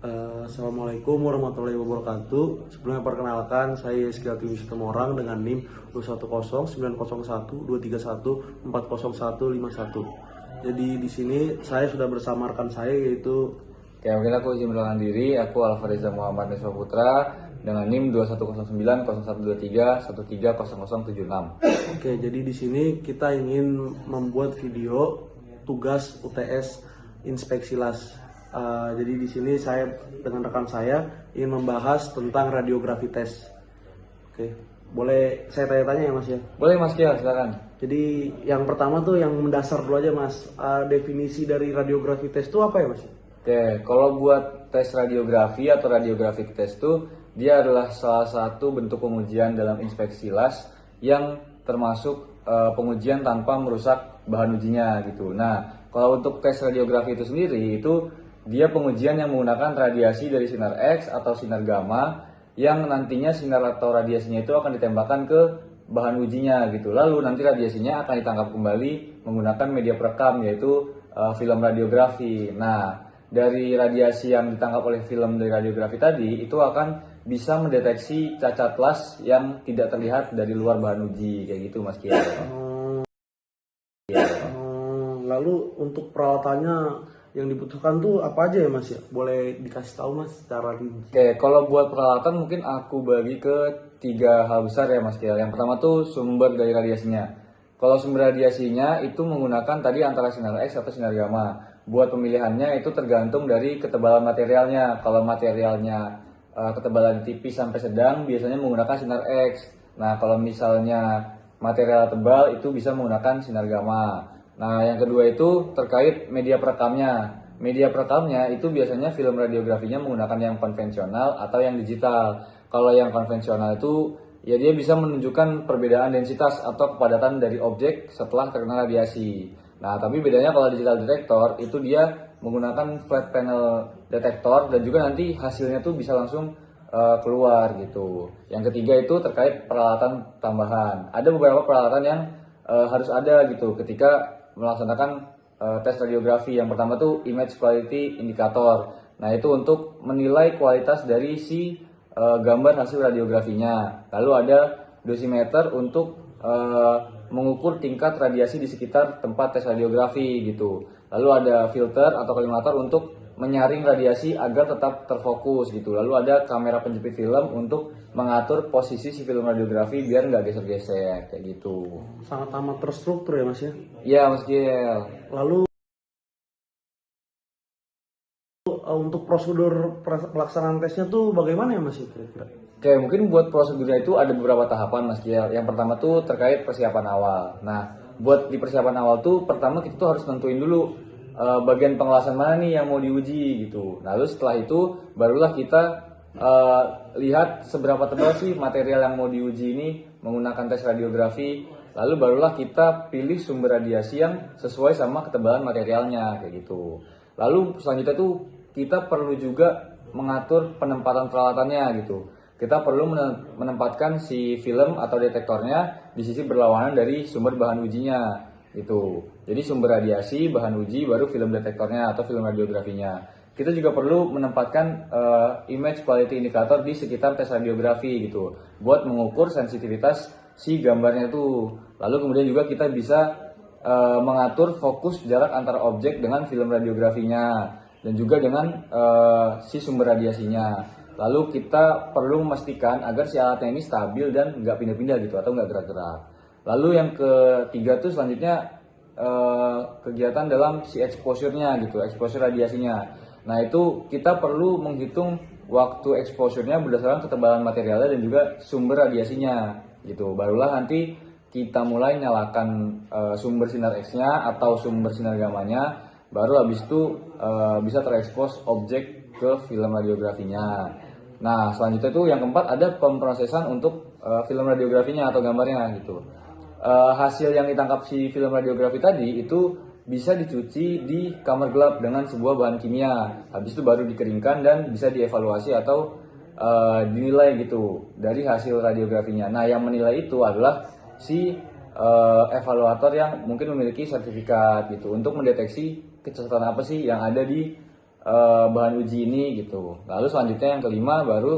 Assalamualaikum warahmatullahi wabarakatuh. Sebelumnya perkenalkan, saya Yeski Hakim Sitomorang dengan NIM 210901231240151. Jadi di sini saya sudah bersama rekan saya yaitu Oke, mungkin aku izin memperkenalkan diri. Aku Alfareza Muhammad Niswa Putra dengan NIM 21090123130076. Oke, jadi di sini kita ingin membuat video tugas UTS Inspeksi LAS. Jadi di sini saya dengan rekan saya ingin membahas tentang radiografi tes. Oke, boleh saya tanya-tanya ya Mas ya? Boleh Mas Kia, silakan. Jadi yang pertama tuh yang mendasar dulu aja Mas. Definisi dari radiografi tes itu apa ya Mas? Oke, kalau buat tes radiografi atau radiographic test itu dia adalah salah satu bentuk pengujian dalam inspeksi LAS yang termasuk pengujian tanpa merusak bahan ujinya gitu. Nah, kalau untuk tes radiografi itu sendiri itu dia pengujian yang menggunakan radiasi dari sinar X atau sinar gamma yang nantinya sinar atau radiasinya itu akan ditembakkan ke bahan ujinya gitu. Lalu nanti radiasinya akan ditangkap kembali menggunakan media perekam yaitu film radiografi. Nah, dari radiasi yang ditangkap oleh film dari radiografi tadi itu akan bisa mendeteksi cacat las yang tidak terlihat dari luar bahan uji kayak gitu Mas Kia. Lalu untuk peralatannya yang dibutuhkan tuh apa aja ya Mas ya? Boleh dikasih tahu Mas secara rinci? Oke, kalau buat peralatan mungkin aku bagi ke 3 hal besar ya Mas Kiel. Yang pertama tuh sumber dari radiasinya. Kalau sumber radiasinya itu menggunakan tadi antara sinar X atau sinar gamma. Buat pemilihannya itu tergantung dari ketebalan materialnya. Kalau materialnya ketebalan tipis sampai sedang biasanya menggunakan sinar X. Nah, kalau misalnya material tebal itu bisa menggunakan sinar gamma. Nah, yang kedua itu terkait media perekamnya. Media perekamnya itu biasanya film radiografinya menggunakan yang konvensional atau yang digital. Kalau yang konvensional itu ya dia bisa menunjukkan perbedaan densitas atau kepadatan dari objek setelah terkena radiasi. Nah, tapi bedanya kalau digital detektor itu dia menggunakan flat panel detektor dan juga nanti hasilnya tuh bisa langsung keluar gitu. Yang ketiga itu terkait peralatan tambahan. Ada beberapa peralatan yang harus ada gitu ketika melaksanakan tes radiografi. Yang pertama tuh image quality indicator. Nah, itu untuk menilai kualitas dari si gambar hasil radiografinya. Lalu ada dosimeter untuk mengukur tingkat radiasi di sekitar tempat tes radiografi gitu. Lalu ada filter atau kolimator untuk menyaring radiasi agar tetap terfokus gitu. Lalu ada kamera penjepit film untuk mengatur posisi si film radiografi biar nggak geser-geser kayak gitu. Sangat amat terstruktur ya Mas ya? Iya Mas Giel. Lalu untuk prosedur pelaksanaan tesnya tuh bagaimana ya Mas ya kira-kira? Oke, mungkin buat prosedurnya itu ada beberapa tahapan Mas Giel. Yang pertama tuh terkait persiapan awal. Nah, buat di persiapan awal tuh pertama kita tuh harus nentuin dulu bagian pengawasan mana nih yang mau diuji gitu. Lalu setelah itu barulah kita lihat seberapa tebal sih material yang mau diuji ini menggunakan tes radiografi. Lalu barulah kita pilih sumber radiasi yang sesuai sama ketebalan materialnya kayak gitu. Lalu selanjutnya tuh kita perlu juga mengatur penempatan peralatannya gitu. Kita perlu menempatkan si film atau detektornya di sisi berlawanan dari sumber bahan ujinya gitu. Jadi sumber radiasi, bahan uji, baru film detektornya atau film radiografinya. Kita juga perlu menempatkan image quality indicator di sekitar tes radiografi gitu, buat mengukur sensitivitas si gambarnya itu. Lalu kemudian juga kita bisa mengatur fokus jarak antara objek dengan film radiografinya dan juga dengan si sumber radiasinya. Lalu kita perlu memastikan agar si alatnya ini stabil dan nggak pindah-pindah gitu atau nggak gerak-gerak. Lalu yang ketiga tuh selanjutnya kegiatan dalam si exposure-nya gitu, exposure radiasinya. Nah itu kita perlu menghitung waktu exposure-nya berdasarkan ketebalan materialnya dan juga sumber radiasinya gitu. Barulah nanti kita mulai nyalakan sumber sinar X-nya atau sumber sinar gamanya, baru habis itu bisa terekspos objek ke film radiografinya. Nah, selanjutnya itu yang keempat ada pemrosesan untuk film radiografinya atau gambarnya gitu. Hasil yang ditangkap si film radiografi tadi itu bisa dicuci di kamar gelap dengan sebuah bahan kimia. Habis itu baru dikeringkan dan bisa dievaluasi atau dinilai gitu dari hasil radiografinya. Nah, yang menilai itu adalah si evaluator yang mungkin memiliki sertifikat gitu untuk mendeteksi kecacatan apa sih yang ada di bahan uji ini gitu. Lalu selanjutnya yang kelima baru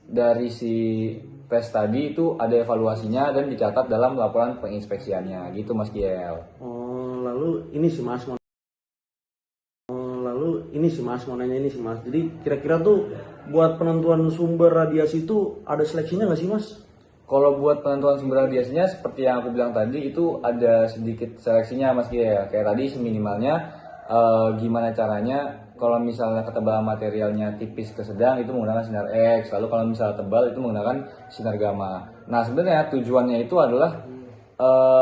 dari si tes tadi itu ada evaluasinya dan dicatat dalam laporan penginspeksiannya gitu Mas Kiel. Lalu ini sih Mas mau nanya ini sih Mas. Jadi kira-kira tuh buat penentuan sumber radiasi itu ada seleksinya nggak sih Mas? Kalau buat penentuan sumber radiasinya seperti yang aku bilang tadi itu ada sedikit seleksinya Mas Kiel. Kayak tadi seminimalnya gimana caranya kalau misalnya ketebalan materialnya tipis ke sedang itu menggunakan sinar X, lalu kalau misalnya tebal itu menggunakan sinar gamma. Nah sebenarnya tujuannya itu adalah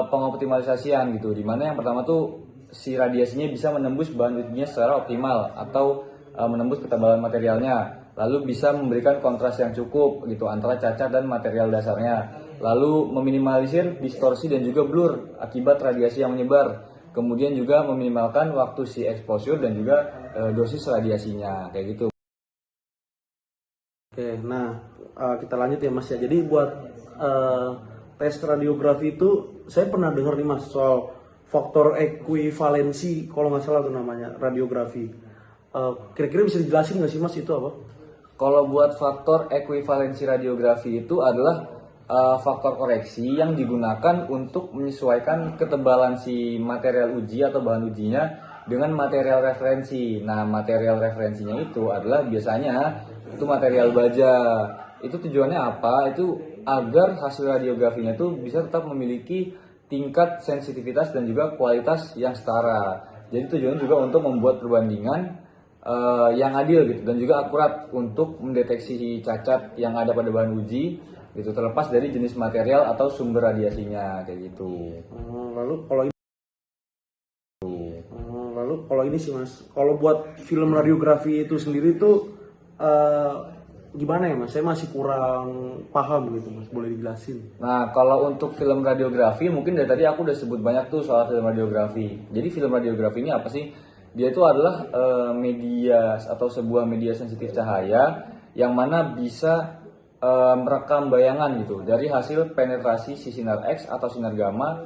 pengoptimalisasian gitu, dimana yang pertama tuh si radiasinya bisa menembus bahan ujinya secara optimal atau menembus ketebalan materialnya, lalu bisa memberikan kontras yang cukup gitu antara cacat dan material dasarnya, lalu meminimalisir distorsi dan juga blur akibat radiasi yang menyebar. Kemudian juga meminimalkan waktu si exposure dan juga dosis radiasinya kayak gitu. Oke, nah kita lanjut ya Mas ya. Jadi buat tes radiografi itu saya pernah dengar nih Mas soal faktor ekuivalensi kalau nggak salah itu namanya radiografi. Kira-kira bisa dijelasin nggak sih Mas itu apa? Kalau buat faktor ekuivalensi radiografi itu adalah faktor koreksi yang digunakan untuk menyesuaikan ketebalan si material uji atau bahan ujinya dengan material referensi. Nah, material referensinya itu adalah biasanya itu material baja. Itu tujuannya apa? Itu agar hasil radiografinya itu bisa tetap memiliki tingkat sensitivitas dan juga kualitas yang setara. Jadi tujuannya juga untuk membuat perbandingan yang adil gitu dan juga akurat untuk mendeteksi cacat yang ada pada bahan uji gitu, terlepas dari jenis material atau sumber radiasinya kayak gitu. Lalu kalau ini sih Mas, kalau buat film radiografi itu sendiri tuh gimana ya Mas? Saya masih kurang paham gitu Mas, boleh dijelasin? Nah, kalau untuk film radiografi mungkin dari tadi aku udah sebut banyak tuh soal film radiografi. Jadi film radiografi ini apa sih? Dia itu adalah media atau sebuah media sensitif cahaya yang mana bisa merekam bayangan gitu dari hasil penetrasi si sinar X atau sinar gamma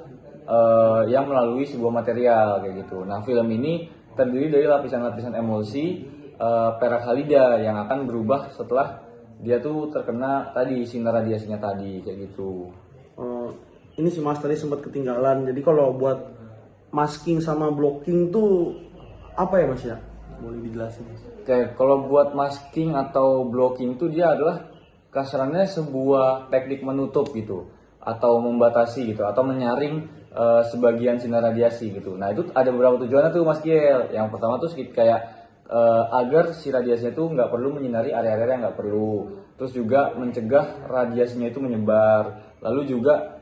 yang melalui sebuah material kayak gitu. Nah, film ini terdiri dari lapisan-lapisan emulsi perak halida yang akan berubah setelah dia tuh terkena tadi sinar radiasinya tadi kayak gitu. Ini sih Mas tadi sempat ketinggalan. Jadi kalau buat masking sama blocking tuh apa ya Mas ya? Boleh dijelasin Mas? Oke, kalau buat masking atau blocking tuh dia adalah kasarannya sebuah teknik menutup gitu atau membatasi gitu atau menyaring sebagian sinar radiasi gitu. Nah, itu ada beberapa tujuannya tuh Mas Kiel. Yang pertama tuh kayak agar si radiasinya itu nggak perlu menyinari area-area yang nggak perlu. Terus juga mencegah radiasinya itu menyebar. Lalu juga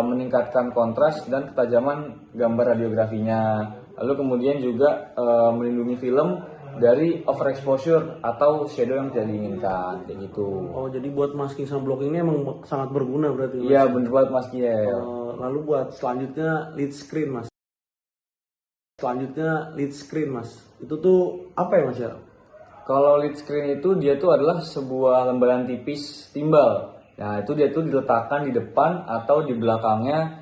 meningkatkan kontras dan ketajaman gambar radiografinya. Lalu kemudian juga melindungi film dari overexposure atau shadow yang tidak diinginkan kayak gitu. Oh, jadi buat masking sama blocking ini emang sangat berguna berarti Mas? Iya, bener banget Mas Kiel. Lalu buat selanjutnya lead screen Mas. Itu tuh apa ya Mas ya? Kalau lead screen itu dia tuh adalah sebuah lembaran tipis timbal. Nah, itu dia tuh diletakkan di depan atau di belakangnya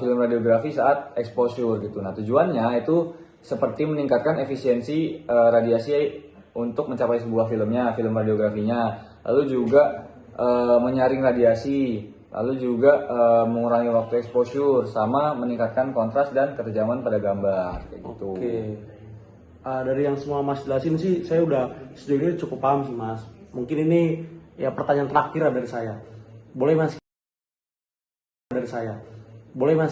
film radiografi saat exposure gitu. Nah, tujuannya itu seperti meningkatkan efisiensi radiasi untuk mencapai sebuah film radiografinya. Lalu juga menyaring radiasi, lalu juga mengurangi waktu exposure sama meningkatkan kontras dan ketajaman pada gambar kayak gitu. Oke. Dari yang semua Mas jelasin sih saya udah sejauh ini cukup paham sih Mas. Mungkin ini ya pertanyaan terakhir dari saya. Boleh Mas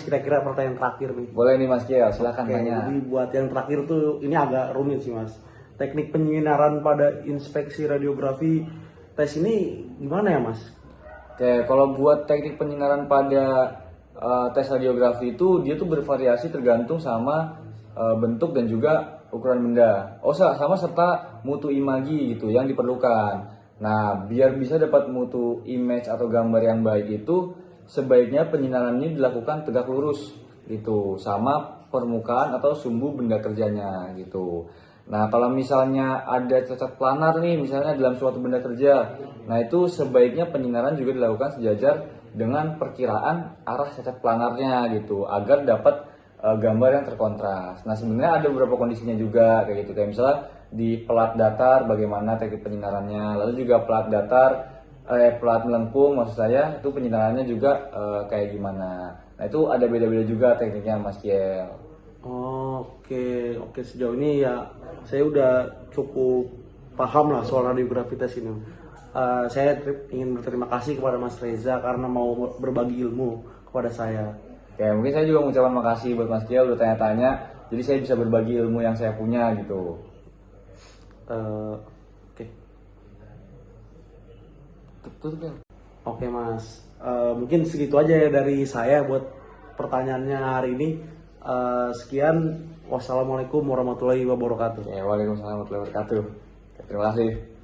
kira-kira pertanyaan terakhir nih. Boleh nih Mas Kiel, silahkan tanya. Jadi buat yang terakhir tuh ini agak rumit sih Mas. Teknik penyinaran pada inspeksi radiografi tes ini gimana ya Mas? Oke, kalau buat teknik penyinaran pada tes radiografi itu dia tuh bervariasi tergantung sama bentuk dan juga ukuran benda. Sama serta mutu imagi gitu yang diperlukan. Nah, biar bisa dapat mutu image atau gambar yang baik itu sebaiknya penyinaran ini dilakukan tegak lurus gitu sama permukaan atau sumbu benda kerjanya gitu. Nah, kalau misalnya ada cacat planar nih misalnya dalam suatu benda kerja, nah itu sebaiknya penyinaran juga dilakukan sejajar dengan perkiraan arah cacat planarnya gitu agar dapat gambar yang terkontras. Nah sebenarnya ada beberapa kondisinya juga kayak gitu, kayak misalnya di pelat datar bagaimana teknik penyinarannya, lalu juga pelat datar pelat melengkung maksud saya itu penyinarannya juga kayak gimana. Nah itu ada beda-beda juga tekniknya Mas Kiel. Oke, oke, sejauh ini ya saya udah cukup paham lah soal radiografi tes ini. Saya ingin berterima kasih kepada Mas Reza karena mau berbagi ilmu kepada saya. Kayak mungkin saya juga mengucapkan makasih buat Mas Kiel udah tanya-tanya, jadi saya bisa berbagi ilmu yang saya punya gitu. Oke, Tutup ya. oke Mas. Mungkin segitu aja ya dari saya buat pertanyaannya hari ini. Sekian, wassalamualaikum warahmatullahi wabarakatuh. Ya, waalaikumsalam warahmatullahi wabarakatuh. Terima kasih.